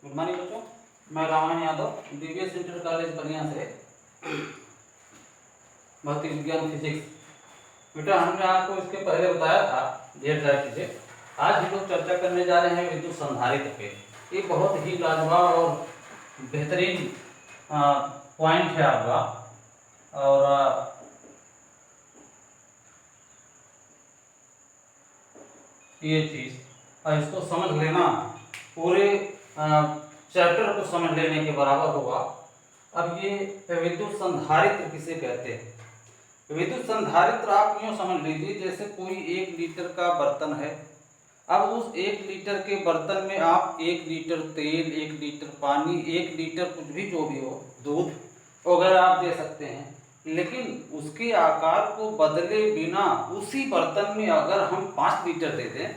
Good morning बच्चों, मैं Ramayan Yadav DVS inter college Baniya से भौतिक विज्ञान फिजिक्स। बेटा हमने आपको इसके पहले बताया था ढेर सारी चीज़ें। आज हम लोग चर्चा करने जा रहे हैं विद्युत संधारित्र पे। ये बहुत ही लाजवाब और बेहतरीन पॉइंट है आपका। और ये चीज़ और इसको समझ लेना पूरे चैप्टर को समझ लेने के बराबर होगा। अब ये विद्युत संधारित्र किसे कहते हैं? विद्युत संधारित्र आप यूँ समझ लीजिए जैसे कोई 1 लीटर का बर्तन है। अब उस 1 लीटर के बर्तन में आप 1 लीटर तेल, 1 लीटर पानी, 1 लीटर कुछ भी जो भी हो, दूध वगैरह आप दे सकते हैं। लेकिन उसके आकार को बदले बिना उसी बर्तन में अगर हम 5 लीटर दे दें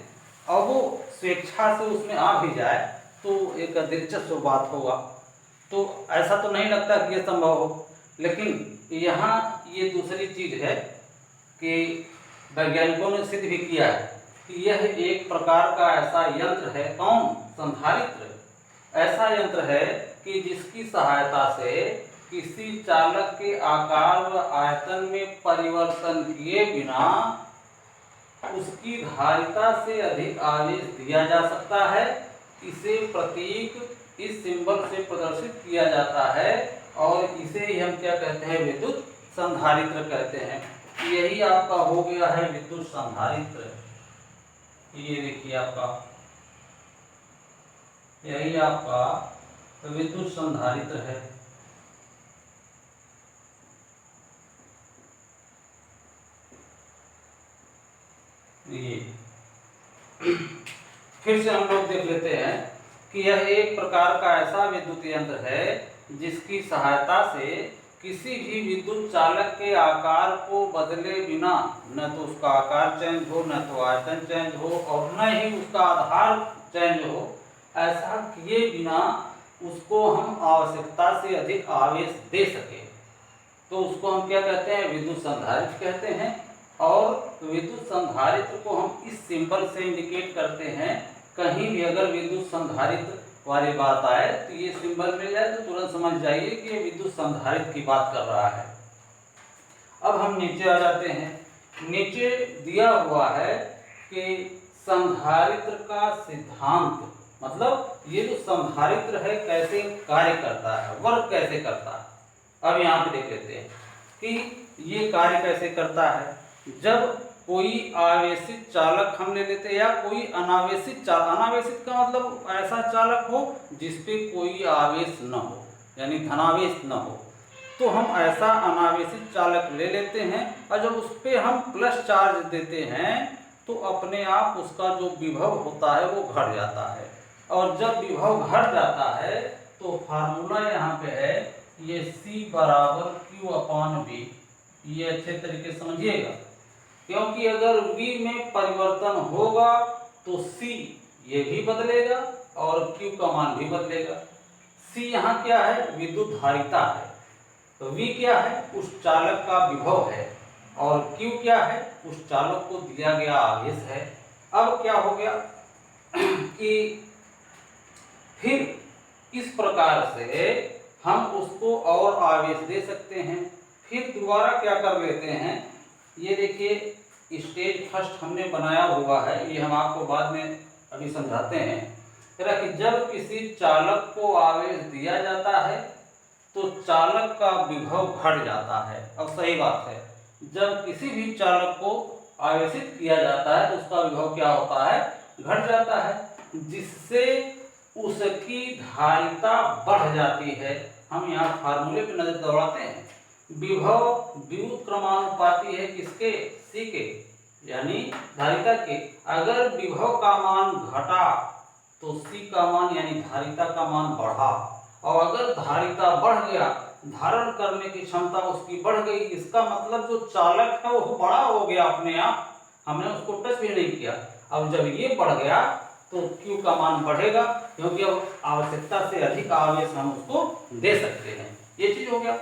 और वो स्वेच्छा से उसमें आ भी जाए तो एक दिलचस्प बात होगा। तो ऐसा तो नहीं लगता कि ये संभव हो, लेकिन यहाँ ये दूसरी चीज़ है कि वैज्ञानिकों ने सिद्ध भी किया है कि यह एक प्रकार का ऐसा यंत्र है। कौन? संधारित्र। ऐसा यंत्र है कि जिसकी सहायता से किसी चालक के आकार व आयतन में परिवर्तन किए बिना उसकी धारिता से अधिक आवेश दिया जा सकता है। इसे प्रतीक इस सिंबल से प्रदर्शित किया जाता है और इसे ही हम क्या कहते हैं? विद्युत संधारित्र कहते हैं। यही आपका हो गया है विद्युत संधारित्र। ये देखिए आपका, यही आपका विद्युत संधारित्र है। ये फिर से हम लोग देख लेते हैं कि यह एक प्रकार का ऐसा विद्युत यंत्र है जिसकी सहायता से किसी भी विद्युत चालक के आकार को बदले बिना न तो उसका आकार चेंज हो, न तो आयतन चेंज हो और न ही उसका आधार चेंज हो, ऐसा किए बिना उसको हम आवश्यकता से अधिक आवेश दे सके तो उसको हम क्या कहते हैं? विद्युत संधारित्र कहते हैं। और विद्युत संधारित्र को हम इस सिंबल से इंडिकेट करते हैं। कहीं भी अगर विद्युत संधारित्र वाली बात आए तो ये सिंबल मिल जाए तो तुरंत समझ जाइए कि ये विद्युत संधारित्र की बात कर रहा है। अब हम नीचे आ जाते हैं। नीचे दिया हुआ है कि संधारित्र का सिद्धांत, मतलब ये जो संधारित्र है कैसे कार्य करता है, वर्क कैसे करता है। अब यहाँ पे देख लेते हैं कि ये कार्य कैसे करता है। जब कोई आवेशित चालक हम ले लेते हैं या कोई अनावेशित चालक, अनावेशित का मतलब ऐसा चालक हो जिसपे कोई आवेश न हो, यानी धनावेश न हो, तो हम ऐसा अनावेशित चालक ले लेते हैं और जब उस पर हम प्लस चार्ज देते हैं तो अपने आप उसका जो विभव होता है वो घट जाता है। और जब विभव घट जाता है तो फार्मूला यहाँ पे है ये C बराबर Q/V। ये अच्छे तरीके से समझिएगा, क्योंकि अगर V में परिवर्तन होगा तो C ये भी बदलेगा और Q का मान भी बदलेगा। C यहाँ क्या है? विद्युत धारिता है। तो V क्या है? उस चालक का विभव है और Q क्या है? उस चालक को दिया गया आवेश है। अब क्या हो गया कि फिर इस प्रकार से हम उसको और आवेश दे सकते हैं। फिर दोबारा क्या कर लेते हैं, ये देखिए स्टेज फर्स्ट हमने बनाया हुआ है, ये हम आपको बाद में अभी समझाते हैं। कि जब किसी चालक को आवेश दिया जाता है तो चालक का विभव घट जाता है। अब सही बात है, जब किसी भी चालक को आवेशित किया जाता है तो उसका विभव क्या होता है? घट जाता है, जिससे उसकी धारिता बढ़ जाती है। हम यहाँ फार्मूले पे नजर दौड़ाते हैं। विभव व्युत्क्रमानुपाती है किसके? C के, यानी धारिता के। अगर विभव का मान घटा तो C का मान यानी धारिता का मान बढ़ा, और अगर धारिता बढ़ गया, धारण करने की क्षमता उसकी बढ़ गई, इसका मतलब जो चालक है वो बड़ा हो गया अपने आप, हमने उसको टच भी नहीं किया। अब जब ये बढ़ गया तो Q का मान बढ़ेगा, क्योंकि अब आवश्यकता से अधिक आवेश हम उसको दे सकते हैं। ये चीज हो गया।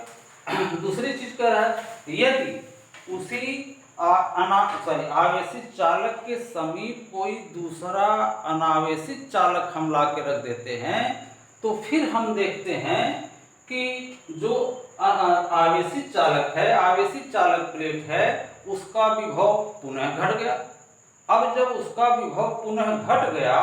दूसरी चीज कह रहा है, यदि उसी आवेशित चालक के समीप कोई दूसरा अनावेशित चालक हम ला के रख देते हैं तो फिर हम देखते हैं कि जो आवेशित चालक है, आवेशित चालक प्लेट है, उसका विभव पुनः घट गया। अब जब उसका विभव पुनः घट गया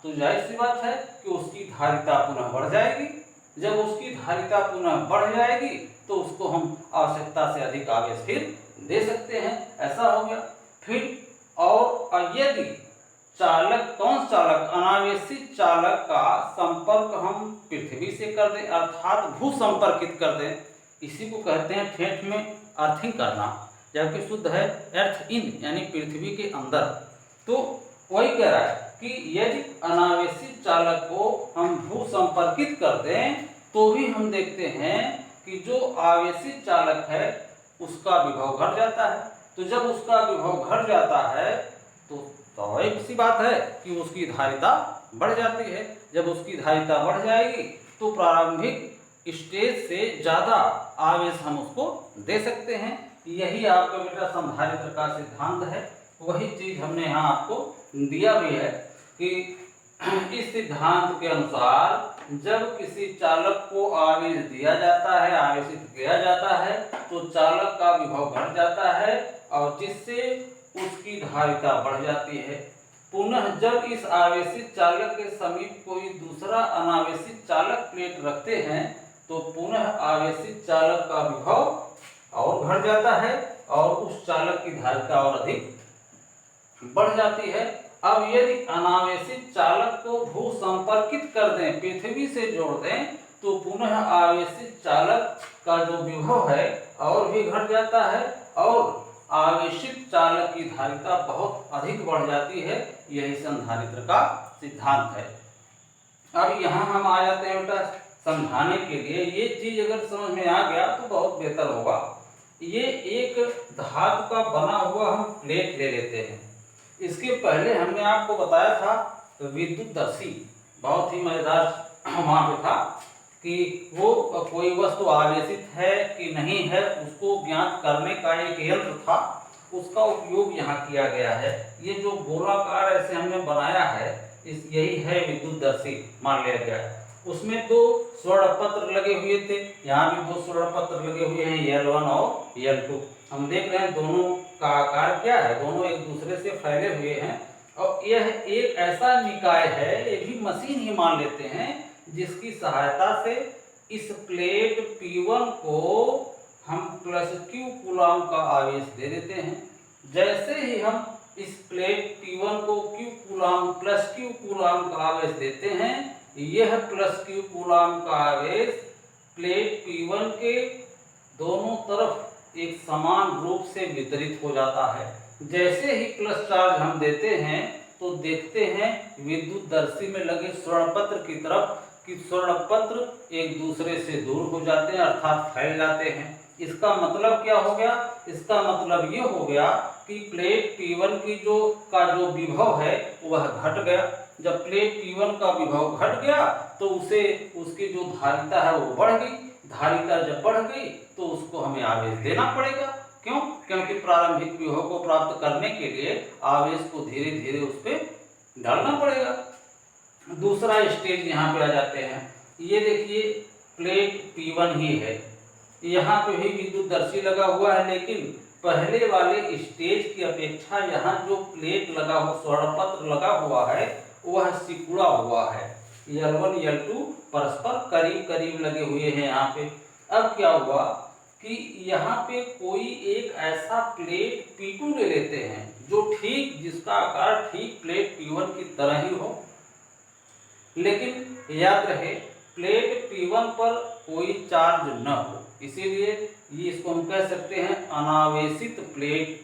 तो जाहिर सी बात है कि उसकी धारिता पुनः बढ़ जाएगी। जब उसकी धारिता पुनः बढ़ जाएगी तो उसको हम आवश्यकता से अधिक आवेश फिर दे सकते हैं। ऐसा हो गया। फिर और यदि चालक, कौन चालक, अनावेशित चालक का संपर्क हम पृथ्वी से कर दें, अर्थात भू संपर्कित कर दें, इसी को कहते हैं ठेठ में अर्थिंग करना, जबकि शुद्ध है अर्थ इन, यानी पृथ्वी के अंदर। तो वही कह रहा है कि यदि अनावेशित चालक को हम भू संपर्कित कर दें तो भी हम देखते हैं कि जो आवेशित चालक है उसका विभव घट जाता है। तो जब उसका विभव घट जाता है तो स्वाभाविक सी बात है कि उसकी धारिता बढ़ जाती है। जब उसकी धारिता बढ़ जाएगी तो प्रारंभिक स्टेज से ज़्यादा आवेश हम उसको दे सकते हैं। यही आपका बेटा संधारित्र का सिद्धांत है। वही चीज हमने यहाँ आपको दिया भी है कि इस सिद्धांत के अनुसार जब किसी चालक को आवेश दिया जाता है, आवेशित किया जाता है, तो चालक का विभव घट जाता है और जिससे उसकी धारिता बढ़ जाती है। पुनः जब इस आवेशित चालक के समीप कोई दूसरा अनावेशित चालक प्लेट रखते हैं तो पुनः आवेशित चालक का विभव और घट जाता है और उस चालक की धारिता और अधिक बढ़ जाती है। अब यदि अनावेशित चालक को भू संपर्कित कर दें, पृथ्वी से जोड़ दें, तो पुनः आवेशित चालक का जो विभव है और भी घट जाता है और आवेशित चालक की धारिता बहुत अधिक बढ़ जाती है। यही संधारित्र का सिद्धांत है। अब यहाँ हम आ जाते हैं बेटा समझाने के लिए। ये चीज अगर समझ में आ गया तो बहुत बेहतर होगा। ये एक धातु का बना हुआ हम प्लेट ले लेते हैं। इसके पहले हमने आपको बताया था विद्युतदर्शी, बहुत ही मजेदार वहाँ पे था कि वो कोई वस्तु आवेशित है कि नहीं है उसको ज्ञात करने का एक यंत्र था, उसका उपयोग यहाँ किया गया है। ये जो गोलाकार ऐसे हमने बनाया है यही है विद्युतदर्शी मान लिया गया है। उसमें दो स्वर्ण पत्र लगे हुए थे, यहाँ भी दो स्वर्ण पत्र लगे हुए हैं L1 और L2। हम देख रहे हैं दोनों का आकार क्या है, दोनों एक दूसरे से फैले हुए हैं और यह एक ऐसा निकाय है, ये भी मशीन ही मान लेते हैं, जिसकी सहायता से इस प्लेट P1 को हम +Q कूलाम का आवेश दे देते हैं। जैसे ही हम इस प्लेट P1 को Q कूलाम +Q कूलाम का आवेश देते हैं, यह +Q कूलाम का आवेश प्लेट P1 के दोनों तरफ एक समान रूप से वितरित हो जाता है। जैसे ही प्लस चार्ज हम देते हैं तो देखते हैं विद्युतदर्शी में लगे स्वर्णपत्र की तरफ कि स्वर्णपत्र एक दूसरे से दूर हो जाते हैं, अर्थात फैल जाते हैं। इसका मतलब क्या हो गया? इसका मतलब ये हो गया कि प्लेट P1 की जो विभव है वह घट गया। जब प्लेट P1 का विभव घट गया तो उसे उसकी जो धारिता है वो बढ़ गई। धारिता जब बढ़ गई तो उसको हमें आवेश देना पड़ेगा। क्यों? क्योंकि प्रारंभिक विभव को प्राप्त करने के लिए आवेश को धीरे धीरे उस पर डालना पड़ेगा। दूसरा स्टेज यहाँ पे आ जाते हैं। ये देखिए प्लेट P1 ही है, यहाँ पे भी विद्युतदर्शी लगा हुआ है, लेकिन पहले वाले स्टेज की अपेक्षा यहाँ जो प्लेट लगा हुआ, स्वर्णपत्र लगा हुआ है, वह सिकुड़ा हुआ है। L1 L2 परस्पर करीब करीब लगे हुए हैं यहाँ पे। अब क्या हुआ कि यहाँ पे कोई एक ऐसा प्लेट P2 ले लेते हैं जो ठीक, जिसका आकार ठीक प्लेट P1 की तरह ही हो, लेकिन याद रहे प्लेट P1 पर कोई चार्ज न हो, इसीलिए ये इसको हम कह सकते हैं अनावेशित प्लेट,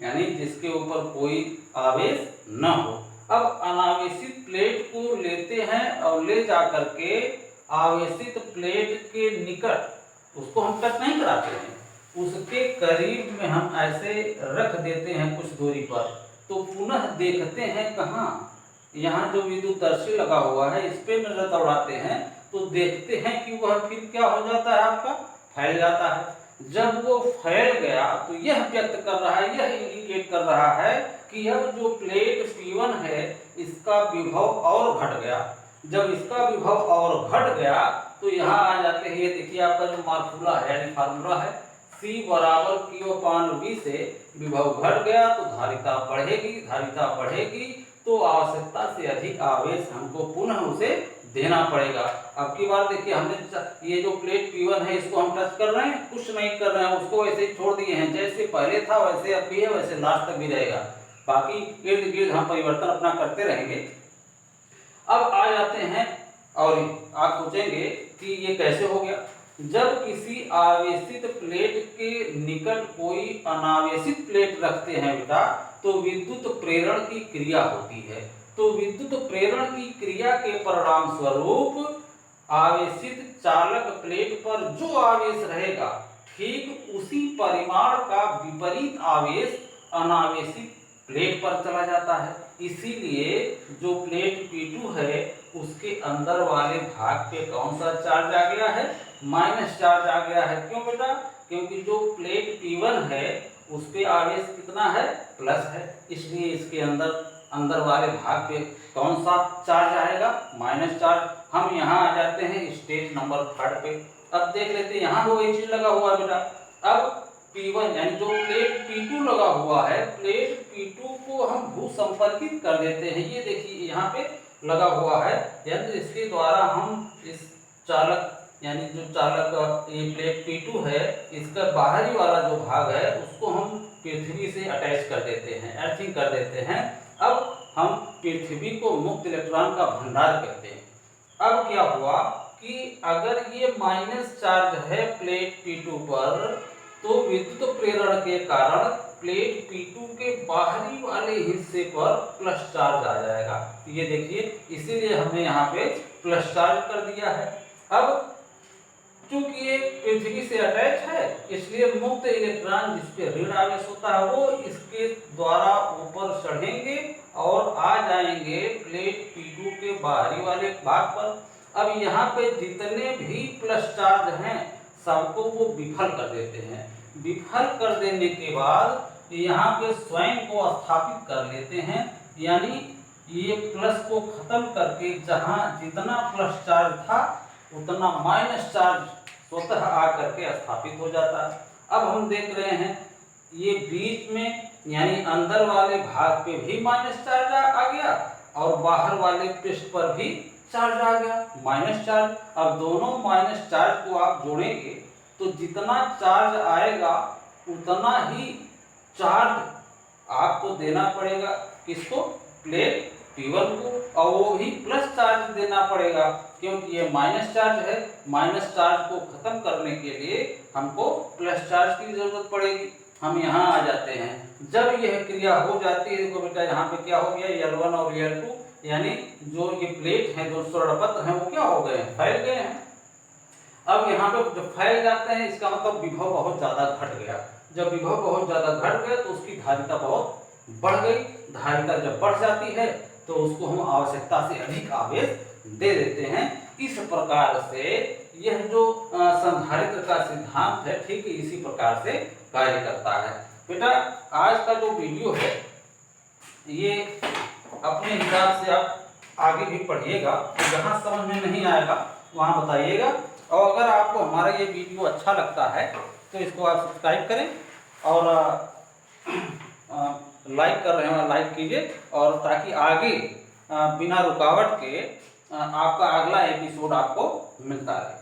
यानी जिसके ऊपर कोई आवेश न हो। अब अनावेशित प्लेट को लेते हैं और ले जाकर के आवेशित प्लेट के निकट, उसको हम टच नहीं कराते हैं, उसके करीब में हम ऐसे रख देते हैं कुछ दूरी पर। तो पुनः देखते हैं कहाँ, यहाँ जो विद्युतदर्शी लगा हुआ है इस पे नजर दौड़ाते हैं तो देखते हैं कि वह फिर क्या हो जाता है, आपका फैल जाता है। जब वो फैल गया तो यह व्यक्त कर रहा है, यह इंडिकेट कर रहा है कि यह जो प्लेट P1 है इसका विभव और घट गया। जब इसका विभव और घट गया तो यहाँ आ जाते हैं, ये देखिए आपका जो मार्फूला है यानी फार्मूला है, C बराबर Q/V से विभव घट गया तो धारिता बढ़ेगी, धारिता बढ़ेगी तो आवश्यकता से अधिक आवेश हमको पुनः उसे देना पड़ेगा। अब की बार देखिए हमने ये जो प्लेट P1 है इसको हम टच कर रहे हैं, कुछ नहीं कर रहे हैं, उसको वैसे ही छोड़ दिए हैं, जैसे पहले था वैसे अब भी है, वैसे लास्ट तक भी रहेगा, बाकी इर्द गिर्द हम परिवर्तन अपना करते रहेंगे। अब आ जाते हैं और आप सोचेंगे कि ये कैसे हो गया। जब किसी आवेशित प्लेट के निकट कोई अनावेशित प्लेट रखते हैं बेटा तो विद्युत प्रेरण की क्रिया होती है। तो विद्युत प्रेरण की क्रिया के परिणाम स्वरूप आवेशित चालक प्लेट पर जो आवेश रहेगा ठीक उसी परिमाण का विपरीत आवेश अनावेशित प्लेट पर चला जाता है। इसीलिए जो प्लेट P2 है उसके अंदर वाले भाग पे कौन सा चार्ज आ गया है, माइनस चार्ज आ गया है। क्यों बेटा, क्योंकि जो प्लेट P1 है उस पे आवेश कितना है, प्लस है, इसलिए इसके अंदर वाले भाग पे कौन सा चार्ज आएगा, माइनस चार्ज। हम यहाँ आ जाते हैं स्टेज नंबर 3 पे। अब देख लेते हैं यहाँ वो चीज लगा हुआ बेटा। अब P1 यानी जो प्लेट P2 लगा हुआ है, प्लेट P2 को हम भू संपर्कित कर देते हैं। ये देखिए यहाँ पे लगा हुआ है यंत्र, इसके द्वारा हम इस चालक यानी जो चालक ये प्लेट P2 है इसका बाहरी वाला जो भाग है उसको हम पृथ्वी से अटैच कर देते हैं, अर्थिंग कर देते हैं। अब हम पृथ्वी को मुक्त इलेक्ट्रॉन का भंडार कहते हैं। अब क्या हुआ कि अगर ये माइनस चार्ज है प्लेट P2 पर तो विद्युत प्रेरण के कारण प्लेट P2 के बाहरी वाले हिस्से पर प्लस चार्ज आ जाएगा। ये देखिए इसीलिए हमने यहाँ पे प्लस चार्ज कर दिया है। अब चूंकि ये पृथ्वी से अटैच है इसलिए मुक्त इलेक्ट्रॉन जिसपे ऋण आवेश होता है वो इसके द्वारा ऊपर चढ़ेंगे और आ जाएंगे प्लेट P2 के बाहरी वाले भाग पर। अब यहाँ पे जितने भी प्लस चार्ज हैं सबको वो विफल कर देते हैं। विफल कर देने के बाद यहाँ पे स्वयं को स्थापित कर लेते हैं, यानी ये प्लस को खत्म करके जहाँ जितना प्लस चार्ज था उतना माइनस चार्ज स्वतः आकर के स्थापित हो जाता है। अब हम देख रहे हैं ये बीच में यानी अंदर वाले भाग पे भी माइनस चार्ज आ गया और बाहर वाले पृष्ठ पर भी चार्ज आ गया, माइनस चार्ज। अब दोनों माइनस चार्ज को आप जोड़ेंगे तो जितना चार्ज आएगा उतना ही चार्ज आपको देना पड़ेगा, किसको, प्लेट P1 को, और वो भी प्लस चार्ज देना पड़ेगा क्योंकि ये माइनस चार्ज है। माइनस चार्ज को खत्म करने के लिए हमको प्लस चार्ज की जरूरत पड़ेगी। हम यहाँ आ जाते हैं, जब यह क्रिया हो जाती है, देखो बेटा यहाँ पे क्या हो गया, L1 और L2 यानी जो ये प्लेट है, जो स्वर्णपत्र हैं वो क्या हो गए हैं, फैल गए हैं। अब यहाँ पे जब फैल जाते हैं इसका मतलब विभव बहुत ज्यादा घट गया। जब विभव बहुत ज्यादा घट गया तो उसकी धारिता बहुत बढ़ गई। धारिता जब बढ़ जाती है तो उसको हम आवश्यकता से अधिक आवेश दे देते हैं। इस प्रकार से यह जो संधारित्र का सिद्धांत है ठीक इसी प्रकार से कार्य करता है। बेटा आज का जो वीडियो है ये अपने हिसाब से आप आगे भी पढ़िएगा, जहाँ समझ में नहीं आएगा वहाँ बताइएगा। और अगर आपको हमारा ये वीडियो अच्छा लगता है तो इसको आप सब्सक्राइब करें और लाइक कर रहे हैं लाइक कीजिए, और ताकि आगे बिना रुकावट के आपका अगला एपिसोड आपको मिलता रहे।